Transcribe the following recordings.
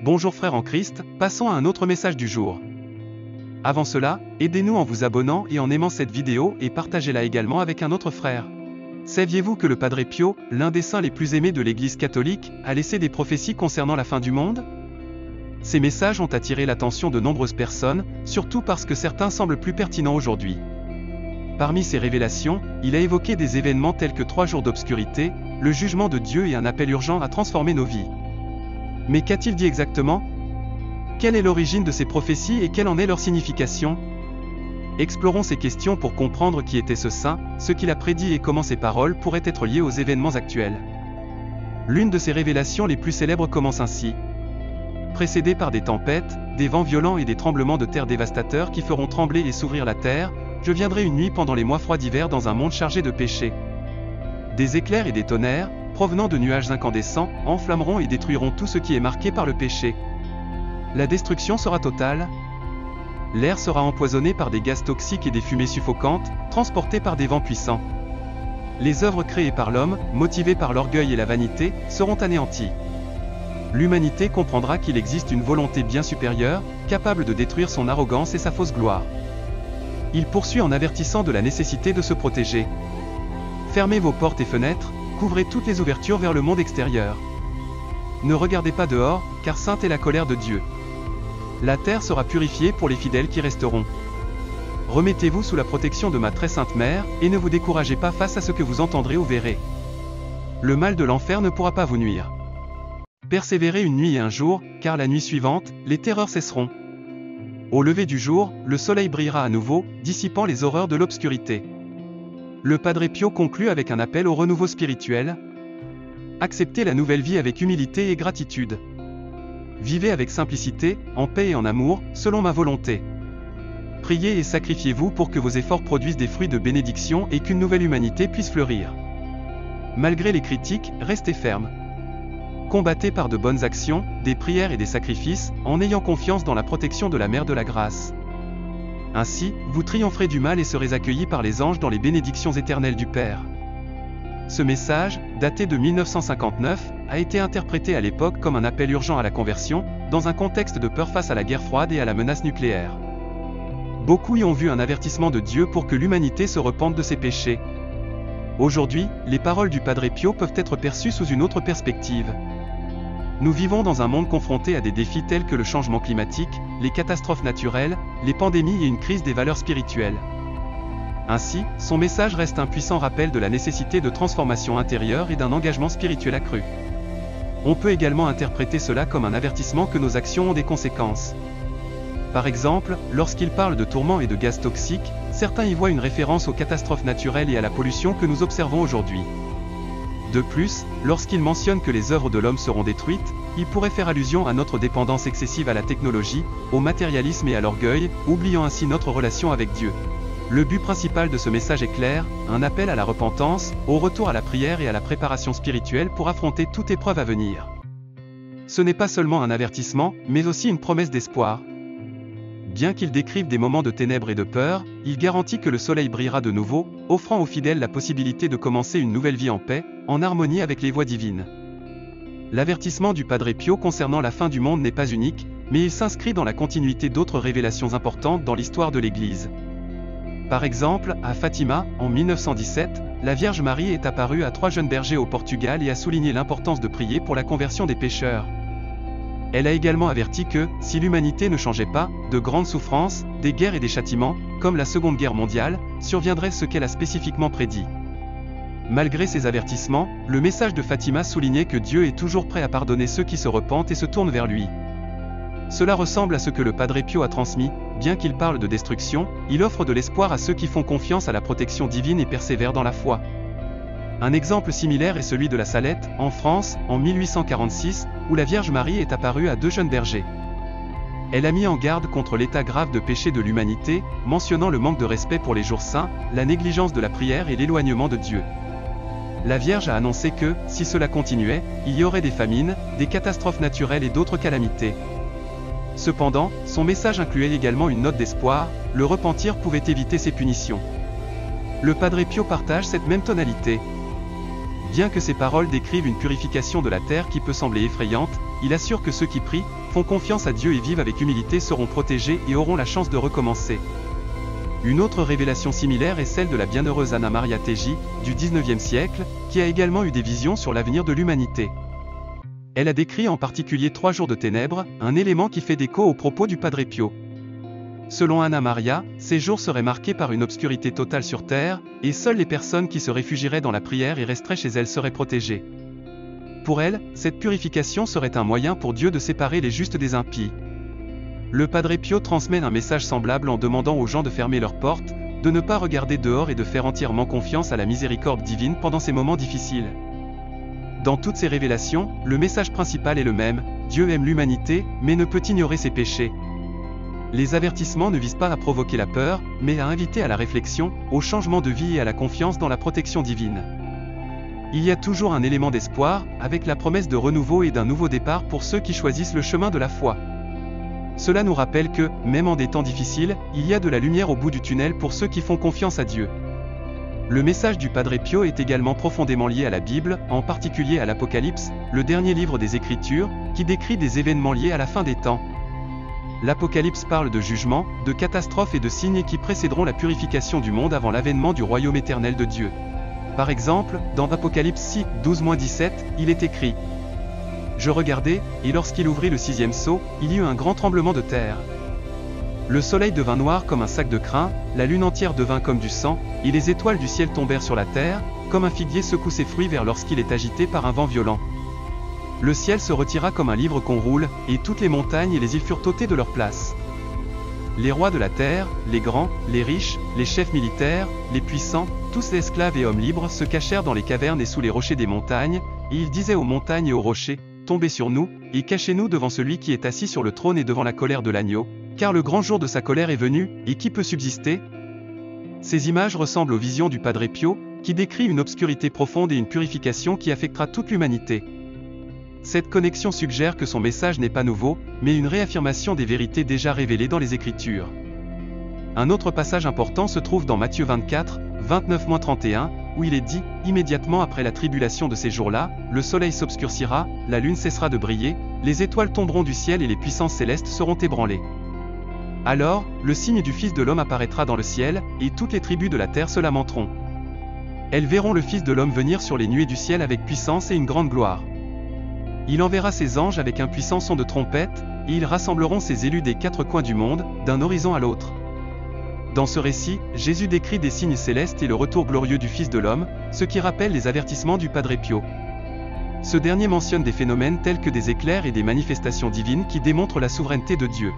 Bonjour frères en Christ, passons à un autre message du jour. Avant cela, aidez-nous en vous abonnant et en aimant cette vidéo et partagez-la également avec un autre frère. Saviez-vous que le Padre Pio, l'un des saints les plus aimés de l'Église catholique, a laissé des prophéties concernant la fin du monde? Ces messages ont attiré l'attention de nombreuses personnes, surtout parce que certains semblent plus pertinents aujourd'hui. Parmi ces révélations, il a évoqué des événements tels que 3 jours d'obscurité, le jugement de Dieu et un appel urgent à transformer nos vies. Mais qu'a-t-il dit exactement? Quelle est l'origine de ces prophéties et quelle en est leur signification? Explorons ces questions pour comprendre qui était ce saint, ce qu'il a prédit et comment ces paroles pourraient être liées aux événements actuels. L'une de ces révélations les plus célèbres commence ainsi. Précédée par des tempêtes, des vents violents et des tremblements de terre dévastateurs qui feront trembler et s'ouvrir la terre, je viendrai une nuit pendant les mois froids d'hiver dans un monde chargé de péché. Des éclairs et des tonnerres, provenant de nuages incandescents, enflammeront et détruiront tout ce qui est marqué par le péché. La destruction sera totale. L'air sera empoisonné par des gaz toxiques et des fumées suffocantes, transportées par des vents puissants. Les œuvres créées par l'homme, motivées par l'orgueil et la vanité, seront anéanties. L'humanité comprendra qu'il existe une volonté bien supérieure, capable de détruire son arrogance et sa fausse gloire. Il poursuit en avertissant de la nécessité de se protéger. Fermez vos portes et fenêtres, couvrez toutes les ouvertures vers le monde extérieur. Ne regardez pas dehors, car sainte est la colère de Dieu. La terre sera purifiée pour les fidèles qui resteront. Remettez-vous sous la protection de ma très sainte mère, et ne vous découragez pas face à ce que vous entendrez ou verrez. Le mal de l'enfer ne pourra pas vous nuire. Persévérez une nuit et un jour, car la nuit suivante, les terreurs cesseront. Au lever du jour, le soleil brillera à nouveau, dissipant les horreurs de l'obscurité. Le Padre Pio conclut avec un appel au renouveau spirituel. Acceptez la nouvelle vie avec humilité et gratitude. Vivez avec simplicité, en paix et en amour, selon ma volonté. Priez et sacrifiez-vous pour que vos efforts produisent des fruits de bénédiction et qu'une nouvelle humanité puisse fleurir. Malgré les critiques, restez fermes. Combattez par de bonnes actions, des prières et des sacrifices, en ayant confiance dans la protection de la Mère de la Grâce. Ainsi, vous triompherez du mal et serez accueillis par les anges dans les bénédictions éternelles du Père. Ce message, daté de 1959, a été interprété à l'époque comme un appel urgent à la conversion, dans un contexte de peur face à la guerre froide et à la menace nucléaire. Beaucoup y ont vu un avertissement de Dieu pour que l'humanité se repente de ses péchés. Aujourd'hui, les paroles du Padre Pio peuvent être perçues sous une autre perspective. Nous vivons dans un monde confronté à des défis tels que le changement climatique, les catastrophes naturelles, les pandémies et une crise des valeurs spirituelles. Ainsi, son message reste un puissant rappel de la nécessité de transformation intérieure et d'un engagement spirituel accru. On peut également interpréter cela comme un avertissement que nos actions ont des conséquences. Par exemple, lorsqu'il parle de tourments et de gaz toxiques, certains y voient une référence aux catastrophes naturelles et à la pollution que nous observons aujourd'hui. De plus, lorsqu'il mentionne que les œuvres de l'homme seront détruites, il pourrait faire allusion à notre dépendance excessive à la technologie, au matérialisme et à l'orgueil, oubliant ainsi notre relation avec Dieu. Le but principal de ce message est clair, un appel à la repentance, au retour à la prière et à la préparation spirituelle pour affronter toute épreuve à venir. Ce n'est pas seulement un avertissement, mais aussi une promesse d'espoir. Bien qu'il décrive des moments de ténèbres et de peur, il garantit que le soleil brillera de nouveau, offrant aux fidèles la possibilité de commencer une nouvelle vie en paix, en harmonie avec les voies divines. L'avertissement du Padre Pio concernant la fin du monde n'est pas unique, mais il s'inscrit dans la continuité d'autres révélations importantes dans l'histoire de l'Église. Par exemple, à Fatima, en 1917, la Vierge Marie est apparue à 3 jeunes bergers au Portugal et a souligné l'importance de prier pour la conversion des pécheurs. Elle a également averti que, si l'humanité ne changeait pas, de grandes souffrances, des guerres et des châtiments, comme la Seconde Guerre mondiale, surviendraient, ce qu'elle a spécifiquement prédit. Malgré ces avertissements, le message de Fatima soulignait que Dieu est toujours prêt à pardonner ceux qui se repentent et se tournent vers lui. Cela ressemble à ce que le Padre Pio a transmis, bien qu'il parle de destruction, il offre de l'espoir à ceux qui font confiance à la protection divine et persévèrent dans la foi. Un exemple similaire est celui de la Salette, en France, en 1846, où la Vierge Marie est apparue à 2 jeunes bergers. Elle a mis en garde contre l'état grave de péché de l'humanité, mentionnant le manque de respect pour les jours saints, la négligence de la prière et l'éloignement de Dieu. La Vierge a annoncé que, si cela continuait, il y aurait des famines, des catastrophes naturelles et d'autres calamités. Cependant, son message incluait également une note d'espoir, le repentir pouvait éviter ces punitions. Le Padre Pio partage cette même tonalité. Bien que ces paroles décrivent une purification de la terre qui peut sembler effrayante, il assure que ceux qui prient, font confiance à Dieu et vivent avec humilité seront protégés et auront la chance de recommencer. Une autre révélation similaire est celle de la bienheureuse Anna Maria Teggi, du XIXe siècle, qui a également eu des visions sur l'avenir de l'humanité. Elle a décrit en particulier 3 jours de ténèbres, un élément qui fait écho aux propos du Padre Pio. Selon Anna Maria, ces jours seraient marqués par une obscurité totale sur terre, et seules les personnes qui se réfugieraient dans la prière et resteraient chez elles seraient protégées. Pour elle, cette purification serait un moyen pour Dieu de séparer les justes des impies. Le Padre Pio transmet un message semblable en demandant aux gens de fermer leurs portes, de ne pas regarder dehors et de faire entièrement confiance à la miséricorde divine pendant ces moments difficiles. Dans toutes ces révélations, le message principal est le même, Dieu aime l'humanité, mais ne peut ignorer ses péchés. Les avertissements ne visent pas à provoquer la peur, mais à inviter à la réflexion, au changement de vie et à la confiance dans la protection divine. Il y a toujours un élément d'espoir, avec la promesse de renouveau et d'un nouveau départ pour ceux qui choisissent le chemin de la foi. Cela nous rappelle que, même en des temps difficiles, il y a de la lumière au bout du tunnel pour ceux qui font confiance à Dieu. Le message du Padre Pio est également profondément lié à la Bible, en particulier à l'Apocalypse, le dernier livre des Écritures, qui décrit des événements liés à la fin des temps. L'Apocalypse parle de jugements, de catastrophes et de signes qui précéderont la purification du monde avant l'avènement du royaume éternel de Dieu. Par exemple, dans Apocalypse 6, 12-17, il est écrit « Je regardai, et lorsqu'il ouvrit le 6e sceau, il y eut un grand tremblement de terre. Le soleil devint noir comme un sac de crin, la lune entière devint comme du sang, et les étoiles du ciel tombèrent sur la terre, comme un figuier secoue ses fruits vers lorsqu'il est agité par un vent violent. Le ciel se retira comme un livre qu'on roule, et toutes les montagnes et les îles furent ôtées de leur place. Les rois de la terre, les grands, les riches, les chefs militaires, les puissants, tous les esclaves et hommes libres se cachèrent dans les cavernes et sous les rochers des montagnes, et ils disaient aux montagnes et aux rochers, « Tombez sur nous, et cachez-nous devant celui qui est assis sur le trône et devant la colère de l'agneau, car le grand jour de sa colère est venu, et qui peut subsister ?» Ces images ressemblent aux visions du Padre Pio, qui décrit une obscurité profonde et une purification qui affectera toute l'humanité. Cette connexion suggère que son message n'est pas nouveau, mais une réaffirmation des vérités déjà révélées dans les Écritures. Un autre passage important se trouve dans Matthieu 24, 29-31, où il est dit « Immédiatement après la tribulation de ces jours-là, le soleil s'obscurcira, la lune cessera de briller, les étoiles tomberont du ciel et les puissances célestes seront ébranlées. Alors, le signe du Fils de l'homme apparaîtra dans le ciel, et toutes les tribus de la terre se lamenteront. Elles verront le Fils de l'homme venir sur les nuées du ciel avec puissance et une grande gloire. Il enverra ses anges avec un puissant son de trompette, et ils rassembleront ses élus des 4 coins du monde, d'un horizon à l'autre. » Dans ce récit, Jésus décrit des signes célestes et le retour glorieux du Fils de l'homme, ce qui rappelle les avertissements du Padre Pio. Ce dernier mentionne des phénomènes tels que des éclairs et des manifestations divines qui démontrent la souveraineté de Dieu.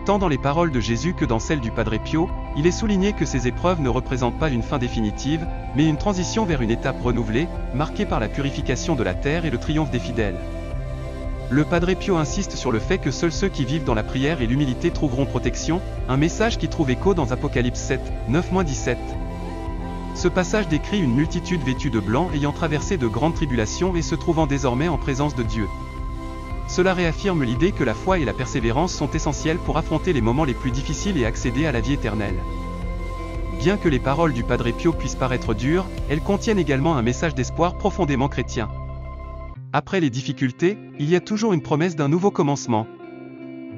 Tant dans les paroles de Jésus que dans celles du Padre Pio, il est souligné que ces épreuves ne représentent pas une fin définitive, mais une transition vers une étape renouvelée, marquée par la purification de la terre et le triomphe des fidèles. Le Padre Pio insiste sur le fait que seuls ceux qui vivent dans la prière et l'humilité trouveront protection, un message qui trouve écho dans Apocalypse 7, 9-17. Ce passage décrit une multitude vêtue de blanc ayant traversé de grandes tribulations et se trouvant désormais en présence de Dieu. Cela réaffirme l'idée que la foi et la persévérance sont essentielles pour affronter les moments les plus difficiles et accéder à la vie éternelle. Bien que les paroles du Padre Pio puissent paraître dures, elles contiennent également un message d'espoir profondément chrétien. Après les difficultés, il y a toujours une promesse d'un nouveau commencement.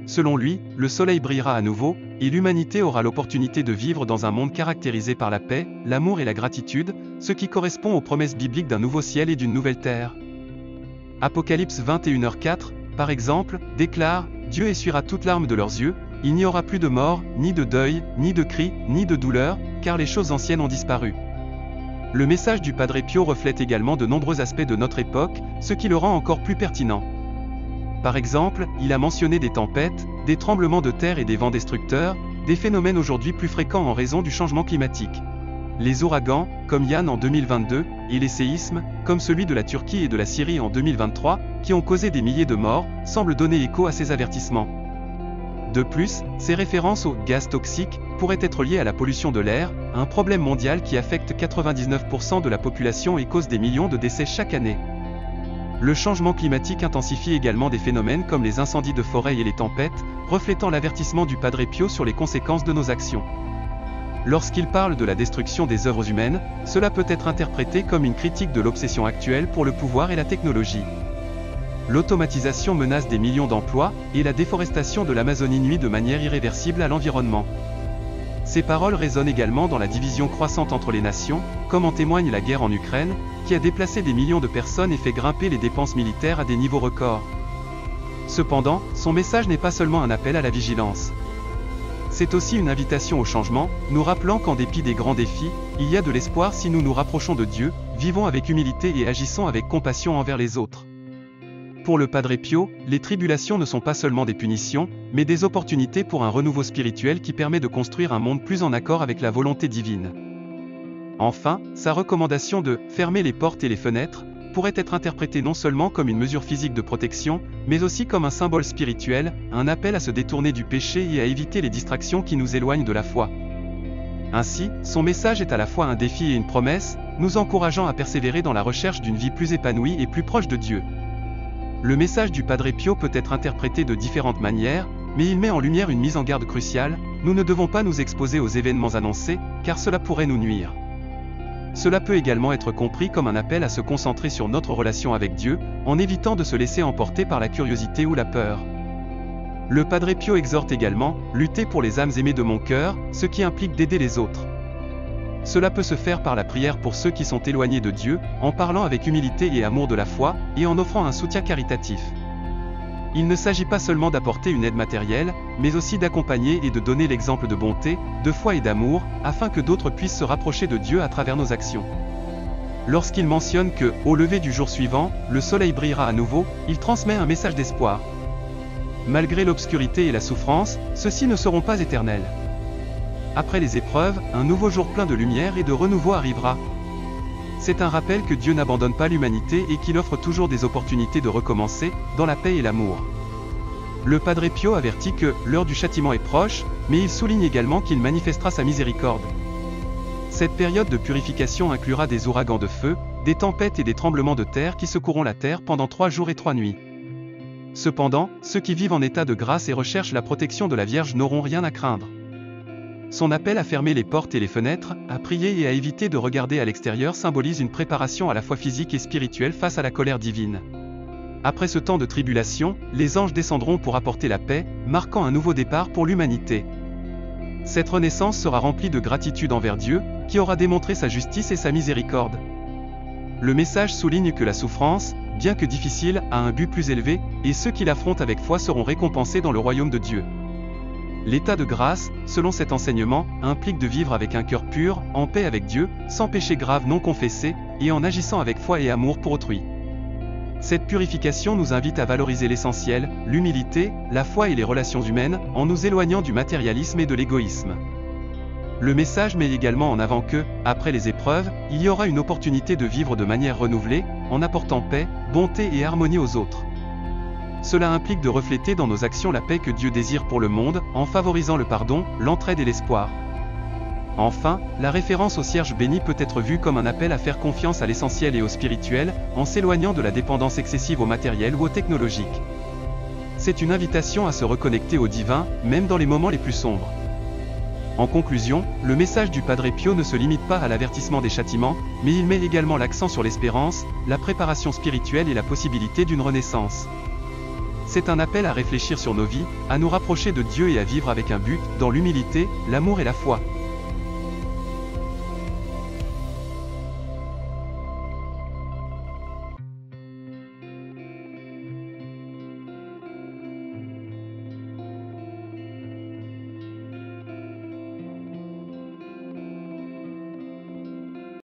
Selon lui, le soleil brillera à nouveau, et l'humanité aura l'opportunité de vivre dans un monde caractérisé par la paix, l'amour et la gratitude, ce qui correspond aux promesses bibliques d'un nouveau ciel et d'une nouvelle terre. Apocalypse 21h4, par exemple, déclare « Dieu essuiera toute larme de leurs yeux, il n'y aura plus de mort, ni de deuil, ni de cris, ni de douleur, car les choses anciennes ont disparu. » Le message du Padre Pio reflète également de nombreux aspects de notre époque, ce qui le rend encore plus pertinent. Par exemple, il a mentionné des tempêtes, des tremblements de terre et des vents destructeurs, des phénomènes aujourd'hui plus fréquents en raison du changement climatique. Les ouragans, comme Yann en 2022, et les séismes, comme celui de la Turquie et de la Syrie en 2023, qui ont causé des milliers de morts, semblent donner écho à ces avertissements. De plus, ces références aux gaz toxiques pourraient être liées à la pollution de l'air, un problème mondial qui affecte 99% de la population et cause des millions de décès chaque année. Le changement climatique intensifie également des phénomènes comme les incendies de forêt et les tempêtes, reflétant l'avertissement du Padre Pio sur les conséquences de nos actions. Lorsqu'il parle de la destruction des œuvres humaines, cela peut être interprété comme une critique de l'obsession actuelle pour le pouvoir et la technologie. l'automatisation menace des millions d'emplois, et la déforestation de l'Amazonie nuit de manière irréversible à l'environnement. Ces paroles résonnent également dans la division croissante entre les nations, comme en témoigne la guerre en Ukraine, qui a déplacé des millions de personnes et fait grimper les dépenses militaires à des niveaux records. Cependant, son message n'est pas seulement un appel à la vigilance. C'est aussi une invitation au changement, nous rappelant qu'en dépit des grands défis, il y a de l'espoir si nous nous rapprochons de Dieu, vivons avec humilité et agissons avec compassion envers les autres. Pour le Padre Pio, les tribulations ne sont pas seulement des punitions, mais des opportunités pour un renouveau spirituel qui permet de construire un monde plus en accord avec la volonté divine. Enfin, sa recommandation de « fermer les portes et les fenêtres » pourrait être interprétée non seulement comme une mesure physique de protection, mais aussi comme un symbole spirituel, un appel à se détourner du péché et à éviter les distractions qui nous éloignent de la foi. Ainsi, son message est à la fois un défi et une promesse, nous encourageant à persévérer dans la recherche d'une vie plus épanouie et plus proche de Dieu. Le message du Padre Pio peut être interprété de différentes manières, mais il met en lumière une mise en garde cruciale, nous ne devons pas nous exposer aux événements annoncés, car cela pourrait nous nuire. Cela peut également être compris comme un appel à se concentrer sur notre relation avec Dieu, en évitant de se laisser emporter par la curiosité ou la peur. Le Padre Pio exhorte également, lutter pour les âmes aimées de mon cœur, ce qui implique d'aider les autres. Cela peut se faire par la prière pour ceux qui sont éloignés de Dieu, en parlant avec humilité et amour de la foi, et en offrant un soutien caritatif. Il ne s'agit pas seulement d'apporter une aide matérielle, mais aussi d'accompagner et de donner l'exemple de bonté, de foi et d'amour, afin que d'autres puissent se rapprocher de Dieu à travers nos actions. Lorsqu'il mentionne que, au lever du jour suivant, le soleil brillera à nouveau, il transmet un message d'espoir. Malgré l'obscurité et la souffrance, ceux-ci ne seront pas éternels. Après les épreuves, un nouveau jour plein de lumière et de renouveau arrivera. C'est un rappel que Dieu n'abandonne pas l'humanité et qu'il offre toujours des opportunités de recommencer, dans la paix et l'amour. Le Padre Pio avertit que l'heure du châtiment est proche, mais il souligne également qu'il manifestera sa miséricorde. Cette période de purification inclura des ouragans de feu, des tempêtes et des tremblements de terre qui secoueront la terre pendant 3 jours et 3 nuits. Cependant, ceux qui vivent en état de grâce et recherchent la protection de la Vierge n'auront rien à craindre. Son appel à fermer les portes et les fenêtres, à prier et à éviter de regarder à l'extérieur symbolise une préparation à la fois physique et spirituelle face à la colère divine. Après ce temps de tribulation, les anges descendront pour apporter la paix, marquant un nouveau départ pour l'humanité. Cette renaissance sera remplie de gratitude envers Dieu, qui aura démontré sa justice et sa miséricorde. Le message souligne que la souffrance, bien que difficile, a un but plus élevé, et ceux qui l'affrontent avec foi seront récompensés dans le royaume de Dieu. L'état de grâce, selon cet enseignement, implique de vivre avec un cœur pur, en paix avec Dieu, sans péché grave non confessé, et en agissant avec foi et amour pour autrui. Cette purification nous invite à valoriser l'essentiel, l'humilité, la foi et les relations humaines, en nous éloignant du matérialisme et de l'égoïsme. Le message met également en avant que, après les épreuves, il y aura une opportunité de vivre de manière renouvelée, en apportant paix, bonté et harmonie aux autres. Cela implique de refléter dans nos actions la paix que Dieu désire pour le monde, en favorisant le pardon, l'entraide et l'espoir. Enfin, la référence au cierge béni peut être vue comme un appel à faire confiance à l'essentiel et au spirituel, en s'éloignant de la dépendance excessive au matériel ou au technologique. C'est une invitation à se reconnecter au divin, même dans les moments les plus sombres. En conclusion, le message du Padre Pio ne se limite pas à l'avertissement des châtiments, mais il met également l'accent sur l'espérance, la préparation spirituelle et la possibilité d'une renaissance. C'est un appel à réfléchir sur nos vies, à nous rapprocher de Dieu et à vivre avec un but, dans l'humilité, l'amour et la foi.